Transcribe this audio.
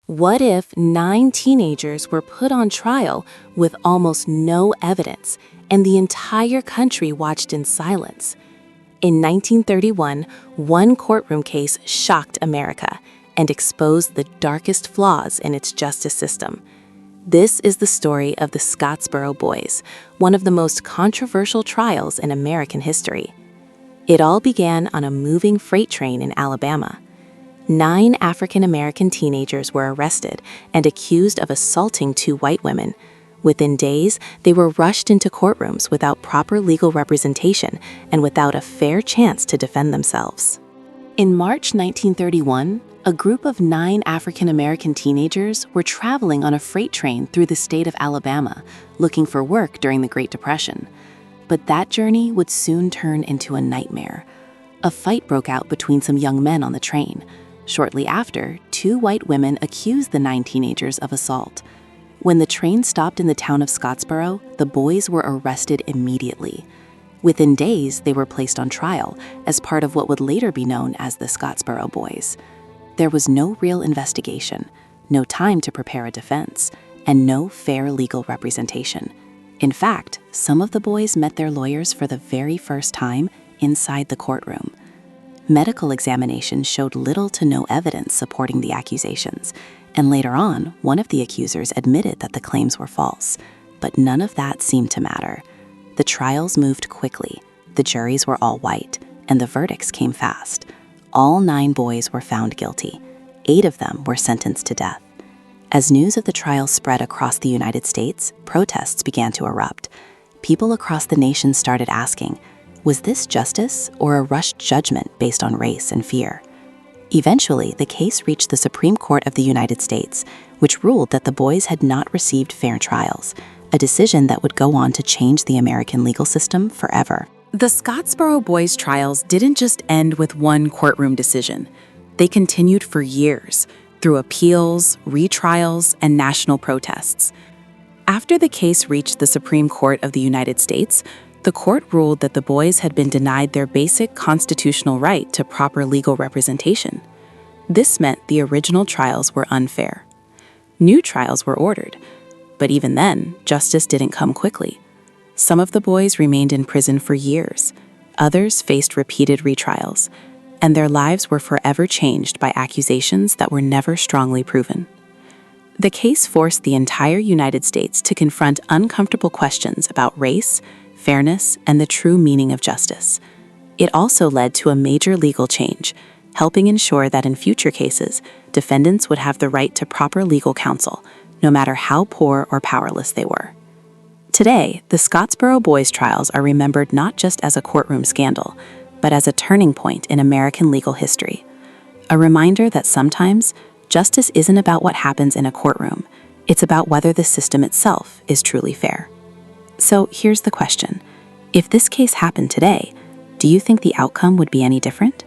What if 9 teenagers were put on trial with almost no evidence, and the entire country watched in silence? In 1931, one courtroom case shocked America and exposed the darkest flaws in its justice system. This is the story of the Scottsboro Boys, one of the most controversial trials in American history. It all began on a moving freight train in Alabama. 9 African-American teenagers were arrested and accused of assaulting 2 white women. Within days, they were rushed into courtrooms without proper legal representation and without a fair chance to defend themselves. In March 1931, a group of 9 African-American teenagers were traveling on a freight train through the state of Alabama, looking for work during the Great Depression. But that journey would soon turn into a nightmare. A fight broke out between some young men on the train. Shortly after, 2 white women accused the 9 teenagers of assault. When the train stopped in the town of Scottsboro, the boys were arrested immediately. Within days, they were placed on trial as part of what would later be known as the Scottsboro Boys. There was no real investigation, no time to prepare a defense, and no fair legal representation. In fact, some of the boys met their lawyers for the very first time inside the courtroom. Medical examinations showed little to no evidence supporting the accusations, and later on, one of the accusers admitted that the claims were false. But none of that seemed to matter. The trials moved quickly, the juries were all white, and the verdicts came fast. All 9 boys were found guilty. 8 of them were sentenced to death. As news of the trials spread across the United States, protests began to erupt. People across the nation started asking, was this justice or a rushed judgment based on race and fear? Eventually, the case reached the Supreme Court of the United States, which ruled that the boys had not received fair trials, a decision that would go on to change the American legal system forever. The Scottsboro Boys trials didn't just end with one courtroom decision. They continued for years, through appeals, retrials, and national protests. After the case reached the Supreme Court of the United States, the court ruled that the boys had been denied their basic constitutional right to proper legal representation. This meant the original trials were unfair. New trials were ordered, but even then, justice didn't come quickly. Some of the boys remained in prison for years. Others faced repeated retrials, and their lives were forever changed by accusations that were never strongly proven. The case forced the entire United States to confront uncomfortable questions about race, fairness, and the true meaning of justice. It also led to a major legal change, helping ensure that in future cases, defendants would have the right to proper legal counsel, no matter how poor or powerless they were. Today, the Scottsboro Boys trials are remembered not just as a courtroom scandal, but as a turning point in American legal history. A reminder that sometimes, justice isn't about what happens in a courtroom, it's about whether the system itself is truly fair. So here's the question. If this case happened today, do you think the outcome would be any different?